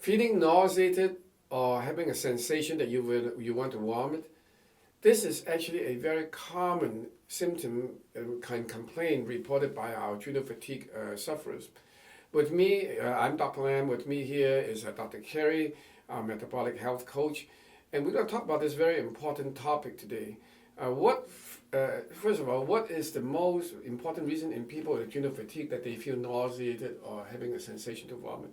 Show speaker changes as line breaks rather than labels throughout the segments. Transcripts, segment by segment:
Feeling nauseated or having a sensation that you want to vomit, this is actually a very common symptom and complaint reported by our adrenal fatigue sufferers. With me, I'm Dr. Lam. With me here is Dr. Carrie, our metabolic health coach, and we're going to talk about this very important topic today. First of all, what is the most important reason in people with adrenal fatigue that they feel nauseated or having a sensation to vomit?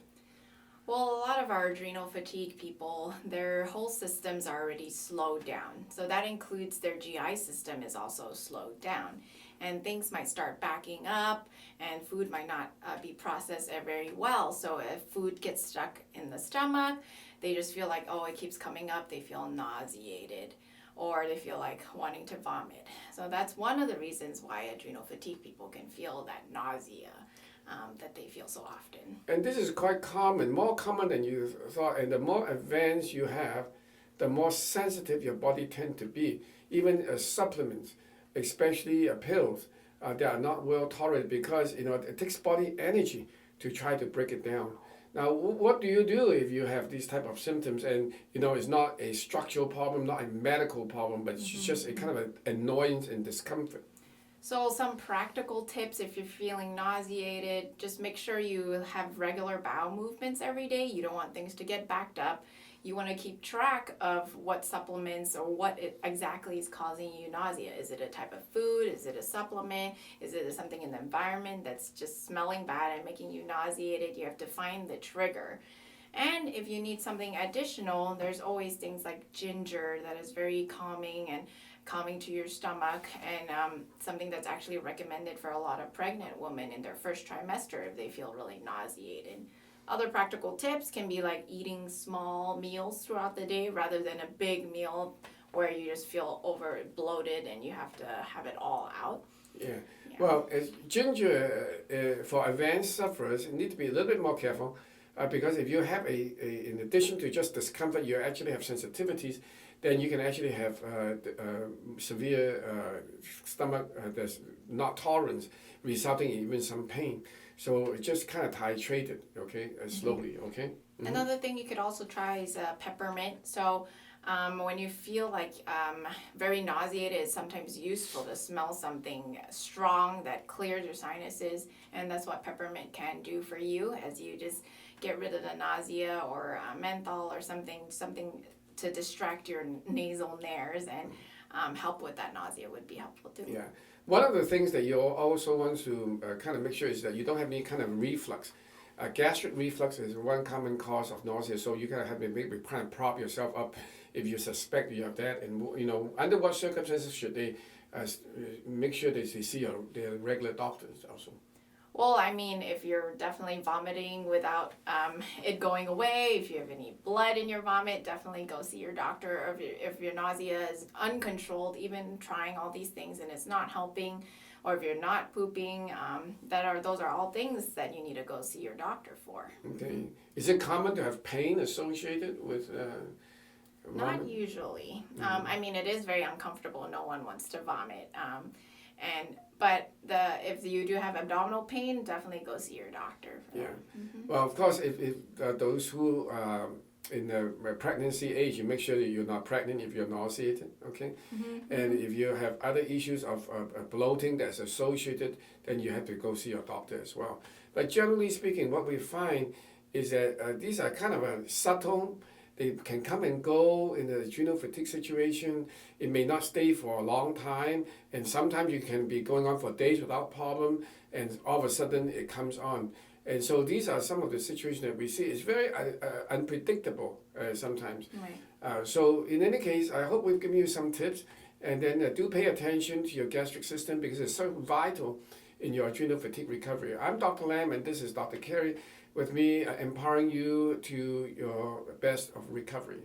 Well, a lot of our adrenal fatigue people, their whole systems are already slowed down. So that includes their GI system is also slowed down. And things might start backing up and food might not be processed very well. So if food gets stuck in the stomach, they just feel like, oh, it keeps coming up. They feel nauseated or they feel like wanting to vomit. So that's one of the reasons why adrenal fatigue people can feel that nausea. That they feel so often.
And this is quite common, more common than you thought. And the more advanced you have, the more sensitive your body tends to be. Even supplements, especially pills, they are not well tolerated because it takes body energy to try to break it down. Now, what do you do if you have these type of symptoms and it's not a structural problem, not a medical problem, but it's just a kind of an annoyance and discomfort?
So some practical tips if you're feeling nauseated, just make sure you have regular bowel movements every day. You don't want things to get backed up. You want to keep track of what supplements or what exactly is causing you nausea. Is it a type of food? Is it a supplement? Is it something in the environment that's just smelling bad and making you nauseated? You have to find the trigger. And if you need something additional, there's always things like ginger that is very calming to your stomach, and something that's actually recommended for a lot of pregnant women in their first trimester if they feel really nauseated. Other practical tips can be like eating small meals throughout the day rather than a big meal where you just feel over bloated and you have to have it all out.
Yeah. Well, ginger for advanced sufferers, you need to be a little bit more careful because if you have in addition to just discomfort, you actually have sensitivities, then you can actually have severe stomach that's not tolerance, resulting in even some pain. So just kind of titrate it, okay, slowly, okay? Mm-hmm.
Another thing you could also try is peppermint. So when you feel like very nauseated, it's sometimes useful to smell something strong that clears your sinuses, and that's what peppermint can do for you as you just get rid of the nausea, or menthol or something to distract your nasal nares and help with that nausea would be helpful too.
Yeah. One of the things that you also want to kind of make sure is that you don't have any kind of reflux. Gastric reflux is one common cause of nausea, so you gotta have maybe kind of prop yourself up if you suspect you have that. And under what circumstances should they make sure they see their regular doctors also?
Well, I mean, if you're definitely vomiting without it going away, if you have any blood in your vomit, definitely go see your doctor. Or if your nausea is uncontrolled, even trying all these things and it's not helping, or if you're not pooping, those are all things that you need to go see your doctor for.
Okay. Is it common to have pain associated with vomit?
Not usually. I mean, it is very uncomfortable. No one wants to vomit. But if you do have abdominal pain, definitely go see your doctor.
Yeah. Well, of course, if those who in the pregnancy age, you make sure that you're not pregnant if you're nauseated, okay? And if you have other issues of bloating that's associated, then you have to go see your doctor as well. But generally speaking, what we find is that these are kind of subtle. They can come and go in the adrenal fatigue situation. It may not stay for a long time, and sometimes you can be going on for days without problem, and all of a sudden it comes on. And so these are some of the situations that we see. It's very unpredictable sometimes.
Right.
So in any case, I hope we've given you some tips, and then do pay attention to your gastric system because it's so vital in your adrenal fatigue recovery. I'm Dr. Lam, and this is Dr. Carrie with me, empowering you to your best of recovery.